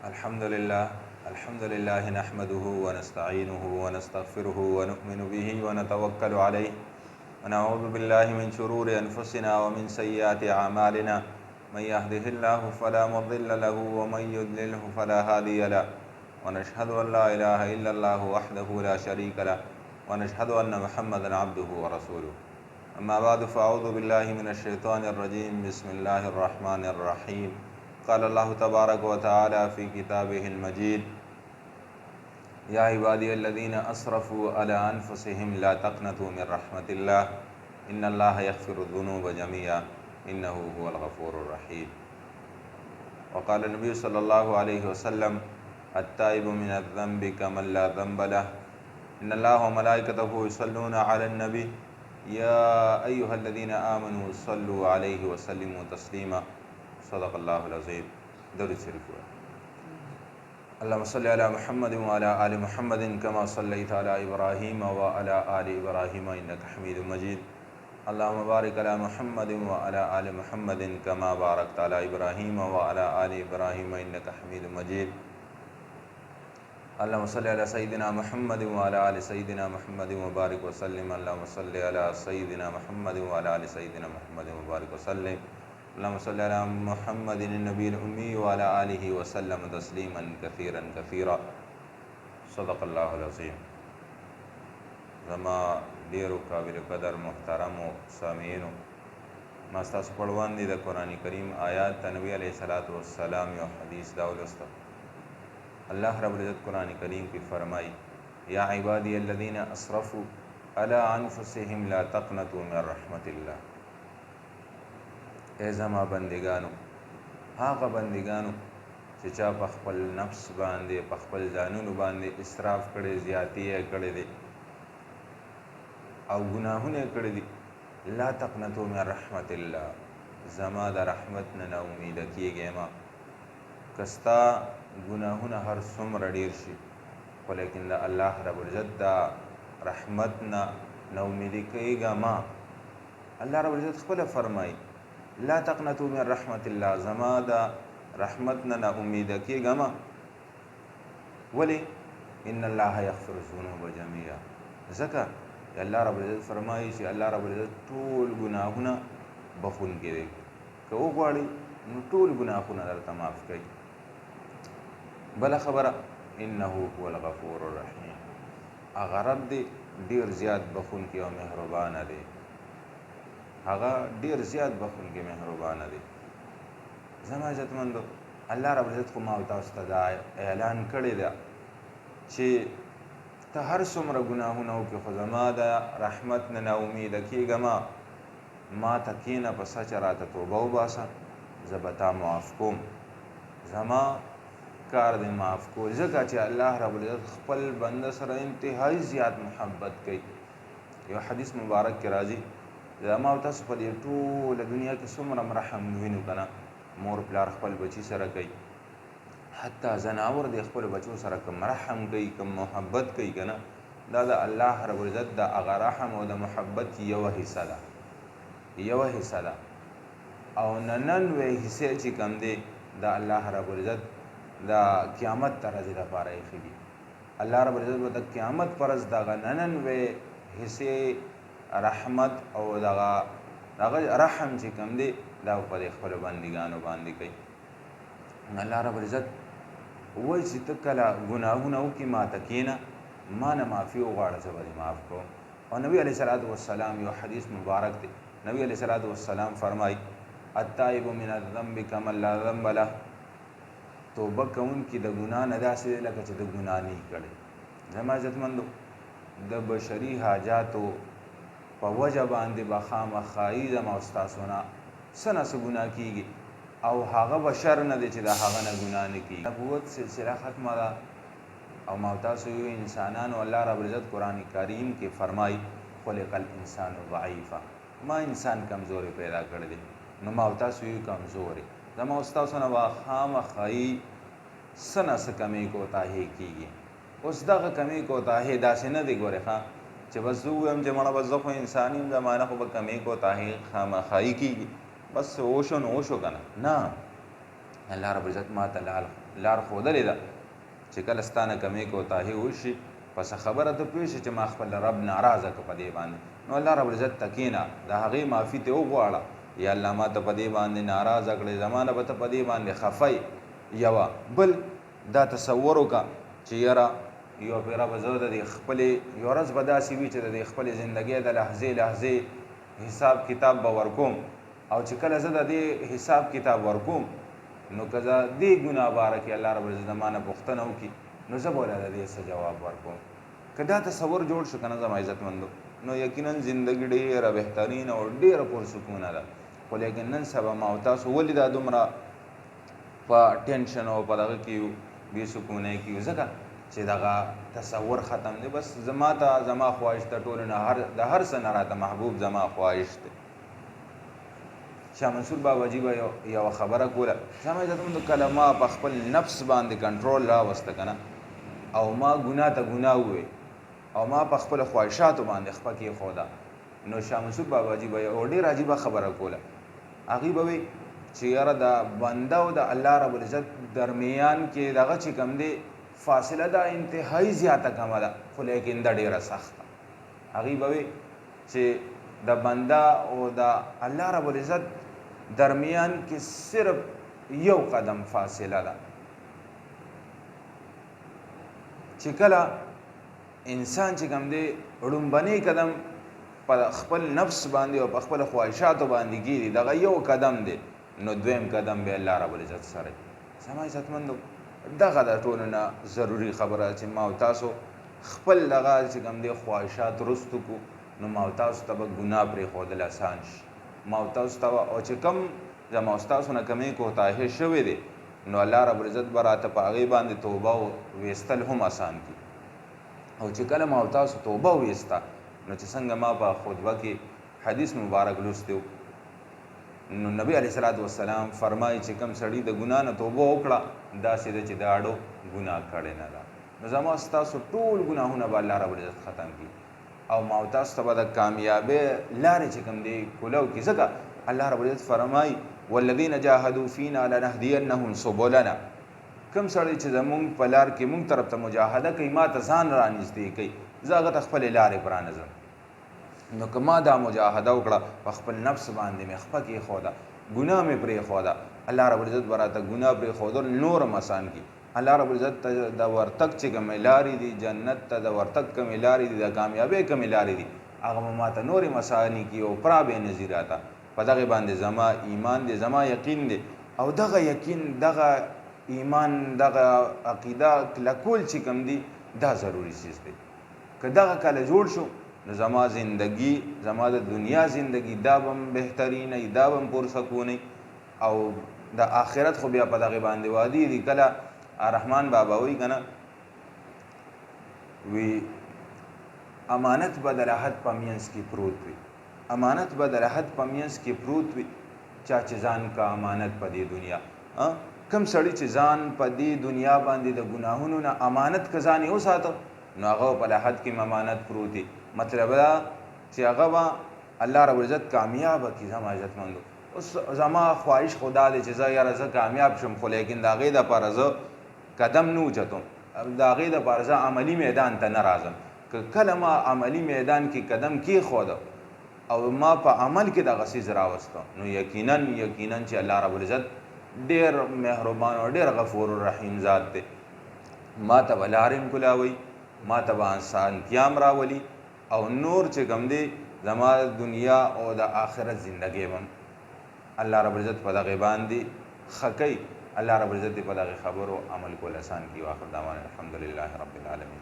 الحمد لله نحمده ونستعينه ونستغفره ونؤمن به ونتوكل عليه ونعوذ بالله من شرور أنفسنا ومن سيئات أعمالنا من يهده الله فلا مضل له ومن يضلله فلا هادي له ونشهد أن لا إله إلا الله وحده لا شريك له ونشهد أن محمدا عبده ورسوله أما بعد فأعوذ بالله من الشيطان الرجيم بسم الله الرحمن الرحيم قال الله تبارك وتعالى في كتابه المجيد يا عبادي الذين أسرفوا على أنفسهم لا تقنطوا من رحمة الله إن الله يغفر الذنوب جميعا إنه هو الغفور الرحيم وقال النبي صلى الله عليه وسلم التائب من الذنب كمن لا ذنب له إن الله وملائكته يصلون على النبي يا أيها الذين آمنوا صلوا عليه وسلموا تسليما صدق الله العظيم. درود شريف اللهم صل على محمد وعلى آل محمد كما صليت على إبراهيم وعلى آل إبراهيم إنك حميد مجيد. اللهم بارك على محمد وعلى آل محمد كما باركت على إبراهيم وعلى آل إبراهيم إنك حميد مجيد. اللهم صل على سيدنا محمد وعلى آل سيدنا محمد وبارك وسلم. اللهم صل على سيدنا محمد وعلى آل سيدنا محمد وبارك وسلم. اللهم صل على محمد النبي الأمي وعلى آله وسلم تسليما كثيرا كثيرا صدق الله العظيم. زما ډیرو قابل قدر محترمو سامعینو، ما ستاسو په وړاندې د قرآن کریم آیات ته نبی علیه الصلاة والسلام یو حدیث دا ولوسته. الله رب العزت قرآن کریم کی فرمائی یا عبادی الذین اسرفوا علی انفسهم لا تقنطوا من رحمت الله. ای زما بندگانو، هغه بندگانو چې چا په خپل نفس باندې په خپل ځانونو باندې اسراف کړی، زیاتی یې کړی دی او ګناهونه یې کړي دي، لا تقنطوا من رحمت الله، زما د رحمت نه نا امیده کیږئ مه. که ستا ګناهونه هر څومره ډېر شي خو لیکن د الله رب العزت د رحمت نه نا امیدي کیږه مه. الله رب العزت خپله فرمایي لا تقنطوا من رحمت الله، زما د رحمت نه نا امیده کیږه مه. ولې؟ ان الله یغفر الذنوب جميعا، ځکه الله رب العزت فرمایي چې الله رب العزت ټول ګناهونه بخونکی دی. که وغواړي نو ټول ګناهونه درته معاف کوي. بله خبره انه هو الغفور الرحیم، هغه رب دی ډېر زیات بخونکی او مهربانه دی، هغه ډېر زیات بخونکی مهربانه دی. زما عزتمندو، الله رب العزت خو ما او تاسو ته دا اعلان کړی ده چې ته هر څومره ګناهونه وکړې خو زما د رحمت نه نا امیده کېږه مه. ما ته کښېنه په سچه راته توبه وباسه، زه به تا معاف کوم. زما کار دی معاف کول، ځکه چې الله رب العزت خپل بنده سره انتهایی زیات محبت کوي. یو حدیث مبارک کې راځي زما او تاسو په دې ټوله دنیا کې څومره رحم وینو که نه، مور پلار خپل بچي سره کوي، حتی زناور د خپل بچو سره کوم رحم کوي، کوم محبت کوي که نه، دا د الله رب العزت د هغه رحم او د محبت یوه حصه ده، یوه حصه ده. او 99 حصې چې کوم دی د الله رب العزت د قیامت تر ورځې دپاره ایښي دي. الله رب العزت به د قیامت پر ورځ دغه 99 حصې رحمت او دغه رحم چې کوم دی دا په د خپلو بندګانو باندې کوي. الله رب العزت وایي چې ته کله ګناهونه وکړې ما ته کښېنه، ما نه معافي وغواړه، زه به دې معاف کوم. او نبي علیه صلات وسلام یو حدیث مبارک دی، نبی علیه صلات وسلام فرمایي التائب من الذنب کمن لا ذنب له، توبه کوونکي د ګناه نه داسې دی لکه چې د ګناه نه یې کړی. زما عزتمندو، د بشري حاجاتو په وجه باندې به خامخایي زما او ستاسو نه څه نه څه ګناه کېږي او هغه بشر نه دی چې د هغه نه ګناه نه کېږي. نبوت سلسله ختمه ده او ما تاسو یو انسانانو الله رب العزت قرآن کریم کې فرمایي خلق الانسان ضعیفا، ما انسان کمزوري پیدا کړی دی، نو ما تاسو یو کمزوري، زما او ستاسو نه به خامخایي څه نه څه کمی کوتاهي کېږي. اوس دغه کمی کوتاهي داسې نه دی ګورې ښه چې بس زه ووایم چې مړه بس زه خو انسان یم، زما نه خو به کمی کوتاهي خامخایي کېږي، بس اوشو نو اوشو که نه. الله رب العزت ما ته لار ښودلې ده چې کله ستانه کمی کوتاهي وشي پس خبره ته پوه شي چې ما خپل رب ناراضه که په دې باندې نو الله رب العزت ته کښېنه د هغې معافي ته وغواړه یا الله ما ته په دې باندې ناراضه کړې زما نه به ته په دې باندې خفی یوه بل دا تصور وکړه چې یاره یو پیره به زه د دې خپلې یو ورځ به داسې وي چې د دې خپلې زندګۍ د لحظې لحظې حساب کتاب به ورکوم او چې کله زه د دې حساب کتاب ورکوم نو که زه دې ګناه باره کې الله رب العزت زما نه پوښتنه وکړي نو زه به ورله د دې څه جواب ورکوم که دا تصور جوړ شو که نه زما عزتمندو نو یقینا زندګي ډېره بهترین او ډېره پرسکونه ده خو لیکن نن سبا ما او تاسو ولې دا دومره په ټینشن او په دغه کې یو بې سکونۍ کې یو ځکه چې دغه تصور ختم دی بس زما ته زما خواهش ته ټولو نه د هر څه نه راته محبوب زما خواهش دی شاه منصور بابا جي به یوه خبره کوله زما عزتمندو کله ما په خپل نفس باندې کنټرول راوسته که نه او ما ګناه ته ګناه ووی او ما په خپلو خواهشاتو باندې خپه کېښوده نو شاه منصور بابا جي به یو ډېر عجیبه خبره کوله هغې به وی چې یاره د بنده او د الله رب العزت درمیان کې دغه چې کوم دی فاصله دا انتهایی زیاته کمه ده خو لیکن دا ډېره سخته هغې به وی چې د بنده او د الله رب العزت درمیان کې صرف یو قدم فاصله ده چې کله انسان چې کوم دی ړومبنی قدم په خپل نفس باندې او په خپل خواهشاتو باندې ګیري دغه یو قدم دی نو دویم قدم به الله رب العزت سره زما عزتمندو دغه د ټولو نه ضروري خبره چې ما او تاسو خپل دغه چې کوم دی خواهشات رستو کو نو ما او تاسو ته به ګناه پرېښودل اسان شي ما او تاسو ته او چې کم زما او ستاسو نه کمې کوتاهي شوې دی نو الله رب العزت به راته په هغې باندې توبه ویستل هم اسان کړي او چې کله ما او تاسو توبه ویسته نو چې څنګه ما په خطبه کې حدیث مبارک لوستی نو نبی علیه الصلاۃ والسلام فرمایي چې کم سړي د ګناه نه توبه وکړه داسې ده چې د اړو ګناه کړی نه ده نو زما ستاسو ټول ګناهونه به الله رب العزت ختم کړي او ما او تاسو ته به د کامیابۍ لارې چې کوم دی کولو کړي ځکه الله رب العزت فرمایي والذین جاهدوا فینا لنهدینهم سبلنا کم سړی چې زمونږ په لار کې مونږ طرف ته مجاهده کوي ما ته ځان رانږدې کوي زه هغه ته خپلې لارې پرانځم نو که ما دا مجاهده وکړه په خپل نفس باندې مې خپه کېښوده ګناه مې پرېښوده الله رب العزت به راته ګناه پرېښودل نور هم اسان کړي الله رب العزت ته د ورتګ چې کومې لارې دي جنت ته د ورتګ کومې لارې دي د کامیابۍ کومې لارې دي هغه به ما ته نورې مساني کړي او پرا بې نظیر راته په دغې باندې زما ایمان دی زما یقین دی او دغه یقین دغه ایمان دغه عقیده کلکول چې کوم دی دا ضروري چیز دی که دغه کله جوړ شو نو زما زندگی زما د دنیا زندگی دا به هم بهترینه دا به هم پرسکونه او د آخرت خو بیا په دغې باندې وادي دي کله رحمان بابا وی که نه وی امانت به د راحت په منځ کې پروت وي امانت به د راحت په منځ کې پروت وي چا چې ځان کا امانت په دې دنیا کم سړی چې ځان په دې دنیا باندې د ګناهونو نه امانت که ځان یې وساته نو هغه په راحت کې امانت پروت دی مطلب دا چې هغه به الله رب العزت کامیابه کړي زما عزتمندو اوس زما خواهش خدا دی چې زه یاره زه کامیاب شم خو لیکن د هغې دپاره زه قدم نه اوچتم د هغې دپاره زه عملي میدان ته نه راځم که کله ما عملي میدان کې قدم کېښوده او ما په عمل کې دغه څیز راوسته نو یقینا چې الله رب العزت ډېر مهربان او ډېر غفور الرحیم ذات دی ما ته به لارې هم کولاوئ ما ته به اسانتیام راولي او نور چې کوم دی زما دنیا او د آخرت زندګۍ به الله رب العزت په دغې باندې ښه کوي الله رب العزت په دغې خبرو عمل کول اسان کړي واخر دعوانا الحمدلله رب العالمین